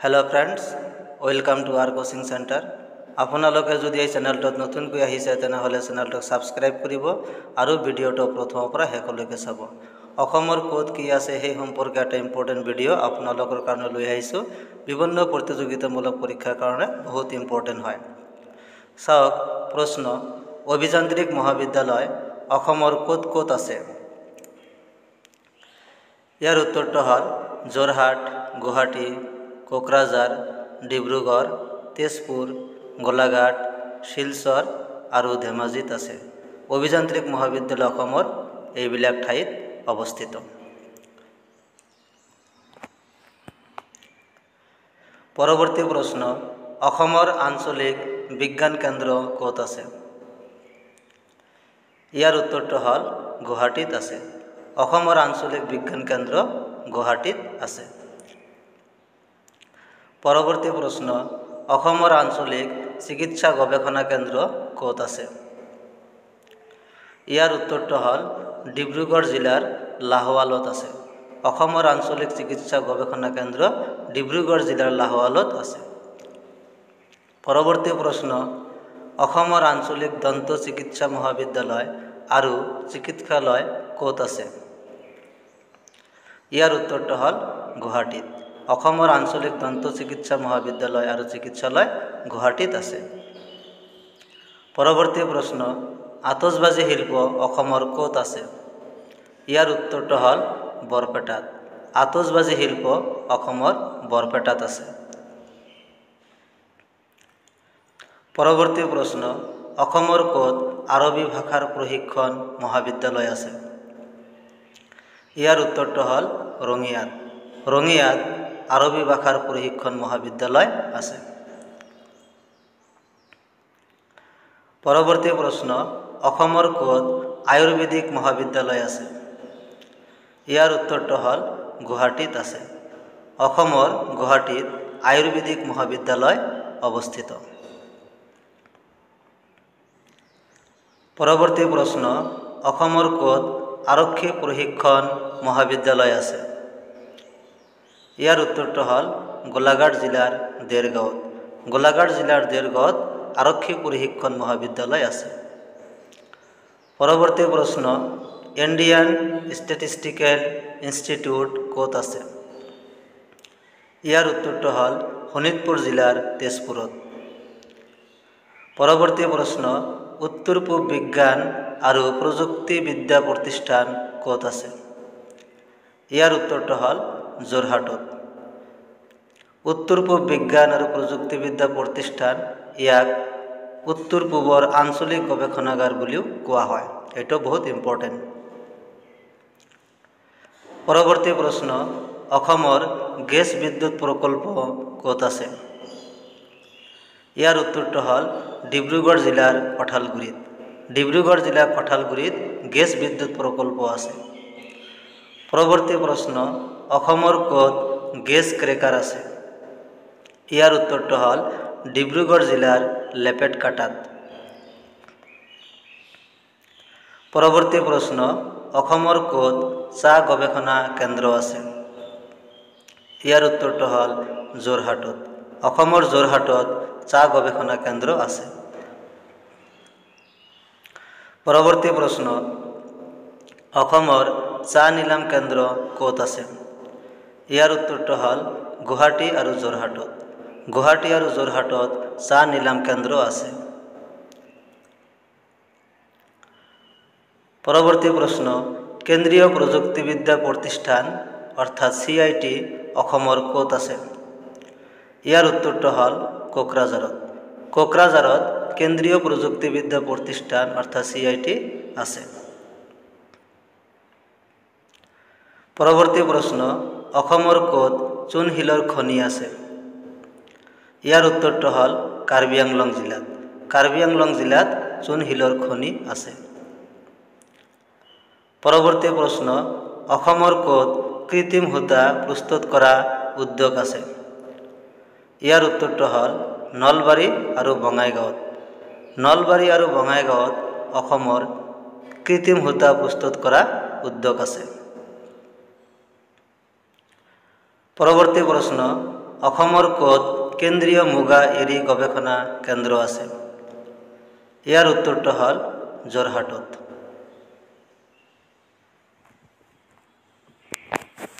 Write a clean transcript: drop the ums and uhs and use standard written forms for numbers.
Hello friends, welcome to our coaching centre. आपनालोके যদি এই চেনেলটোত নতুনকৈ আহিছে তেনেহলে চেনেলটোক সাবস্ক্রাইব কৰিব আৰু ভিডিওটো প্ৰথমৰ পৰা শেষলৈকে চাব। অসমৰ ক'ত কি আছে সেই সম্পৰ্কে এটা ইম্পৰ্টেন্ট ভিডিও আপোনালোকৰ কাৰণে লৈ আহিছো। বিভিন্ন প্ৰতিযোগিতামূলক পৰীক্ষাৰ কাৰণে বহুত ইম্পৰ্টেন্ট হয়। চাওক প্ৰশ্ন, অভিযান্ত্ৰিক মহাবিদ্যালয় অসমৰ ক'ত ক'ত আছে? ইয়াৰ উত্তৰটো হ'ল যোৰহাট, গুৱাহাটী, কোকৰাঝাৰ, ডিব্ৰুগড়, তেজপুৰ, গোলাঘাট, শিলচৰ আৰু ধেমাজিত আছে। অভিযান্ত্ৰিক মহাবিদ্যালয় অসমৰ এইবিলাক ঠাইত অৱস্থিত। পৰৱৰ্তী প্ৰশ্ন, অসমৰ আঞ্চলিক বিজ্ঞান কেন্দ্ৰ ক'ত আছে? ইয়াৰ উত্তৰটো হ'ল গুৱাহাটীত আছে। অসমৰ আঞ্চলিক বিজ্ঞান কেন্দ্ৰ গুৱাহাটীত আছে। পৰৱৰ্তী প্ৰশ্ন, অসমৰ আঞ্চলিক চিকিৎসা গৱেষণা কেন্দ্ৰ ক'ত আছে? ইয়াৰ উত্তৰটো হ'ল ডিব্ৰুগড় জিলাৰ লাহোৱালত আছে। অসমৰ আঞ্চলিক চিকিৎসা গৱেষণা কেন্দ্ৰ ডিব্ৰুগড় জিলাৰ লাহোৱালত আছে। পৰৱৰ্তী প্ৰশ্ন, অসমৰ আঞ্চলিক দন্ত চিকিৎসা মহাবিদ্যালয় আৰু চিকিৎসালয় ক'ত আছে? ইয়াৰ উত্তৰটো হ'ল গুৱাহাটীত। অসমৰ আঞ্চলিক দন্ত চিকিৎসা মহাবিদ্যালয় আৰু চিকিৎসালয় গুৱাহাটীত আছে। পৰৱৰ্তী প্ৰশ্ন, আতচবাজী শিল্প অসমৰ ক'ত আছে? ইয়াৰ উত্তৰটো হ'ল বৰপেটাত। আতচবাজী শিল্প অসমৰ বৰপেটাত আছে। পৰৱৰ্তী প্ৰশ্ন, অসমৰ ক'ত আৰবী ভাষাৰ প্ৰশিক্ষণ মহাবিদ্যালয় আছে? ইয়াৰ উত্তৰটো হ'ল ৰঙিয়াত। ৰঙিয়াত আৰবী ভাষাৰ প্ৰশিক্ষণ মহাবিদ্যালয় আছে। পৰৱৰ্তী প্ৰশ্ন, অসমৰ ক'ত আয়ুৰ্বেদিক মহাবিদ্যালয় আছে? ইয়াৰ উত্তৰটো হ'ল গুৱাহাটীত আছে। অসমৰ গুৱাহাটীত আয়ুৰ্বেদিক মহাবিদ্যালয় অৱস্থিত। পৰৱৰ্তী প্ৰশ্ন, অসমৰ ক'ত আৰক্ষী প্ৰশিক্ষণ মহাবিদ্যালয় আছে? ইয়াৰ উত্তৰটো হ'ল গোলাঘাট জিলাৰ দেৰগাঁৱত। গোলাঘাট জিলাৰ দেৰগাঁৱত আৰক্ষী প্ৰশিক্ষণ মহাবিদ্যালয় আছে। পৰৱৰ্তী প্ৰশ্ন, ইণ্ডিয়ান ষ্টেটিষ্টিকেল ইনষ্টিটিউট ক'ত আছে? ইয়াৰ উত্তৰটো হ'ল শোণিতপুৰ জিলাৰ তেজপুৰত। পৰৱৰ্তী প্ৰশ্ন, উত্তৰ পূব বিজ্ঞান আৰু প্ৰযুক্তিবিদ্যা প্ৰতিষ্ঠান ক'ত আছে? ইয়াৰ উত্তৰটো হ'ল যোৰহাটত। উত্তৰ পূব বিজ্ঞান আৰু প্ৰযুক্তিবিদ্যা প্ৰতিষ্ঠান ইয়াক উত্তৰ পূবৰ আঞ্চলিক গৱেষণাগাৰ বুলিও কোৱা হয়। এইটো বহুত ইম্পৰ্টেণ্ট। পৰৱৰ্তী প্ৰশ্ন, অসমৰ গেছ বিদ্যুৎ প্ৰকল্প ক'ত আছে? ইয়াৰ উত্তৰটো হ'ল ডিব্ৰুগড় জিলাৰ কঠালগুৰিত। ডিব্ৰুগড় জিলাৰ কঠালগুৰিত গেছ বিদ্যুৎ প্ৰকল্প আছে। পৰৱৰ্তী প্ৰশ্ন, অসমৰ ক'ত গেছ ক্ৰেকাৰ আছে? ইয়াৰ উত্তৰটো হ'ল ডিব্ৰুগড় জিলাৰ লেপেটকাটাত। পৰৱৰ্তী প্ৰশ্ন, অসমৰ ক'ত চাহ গৱেষণা কেন্দ্ৰ আছে? ইয়াৰ উত্তৰটো হ'ল যোৰহাটত। অসমৰ যোৰহাটত চাহ গৱেষণা কেন্দ্ৰ আছে। পৰৱৰ্তী প্ৰশ্ন, অসমৰ চাহ নিলাম কেন্দ্ৰ ক'ত আছে? ইয়াৰ উত্তৰটো হ'ল গুৱাহাটী আৰু যোৰহাটত। গুৱাহাটী আৰু যোৰহাটত চাহ নিলাম কেন্দ্ৰ আছে। পৰৱৰ্তী প্ৰশ্ন, কেন্দ্ৰীয় প্ৰযুক্তিবিদ্যা প্ৰতিষ্ঠান অৰ্থাৎ CIT অসমৰ ক'ত আছে? ইয়াৰ উত্তৰটো হ'ল কোকৰাঝাৰত। কোকৰাঝাৰত কেন্দ্ৰীয় প্ৰযুক্তিবিদ্যা প্ৰতিষ্ঠান অৰ্থাৎ CIT আছে। পৰৱৰ্তী প্ৰশ্ন, অসমৰ ক'ত চূণশিলৰ খনি আছে? ইয়াৰ উত্তৰটো হ'ল কাৰ্বি আংলং জিলাত। কাৰ্বি আংলং জিলাত চূণশিলৰ খনি আছে। পৰৱৰ্তী প্ৰশ্ন, অসমৰ ক'ত কৃত্ৰিম সূতা প্ৰস্তুত কৰা উদ্যোগ আছে? ইয়াৰ উত্তৰটো হ'ল নলবাৰী আৰু বঙাইগাঁৱত। নলবাৰী আৰু বঙাইগাঁৱত অসমৰ কৃত্ৰিম সূতা প্ৰস্তুত কৰা উদ্যোগ আছে। পৰৱৰ্তী প্ৰশ্ন, অসমৰ ক'ত কেন্দ্ৰীয় মুগা এৰী গৱেষণা কেন্দ্ৰ আছে? ইয়াৰ উত্তৰটো হ'ল যোৰহাটত।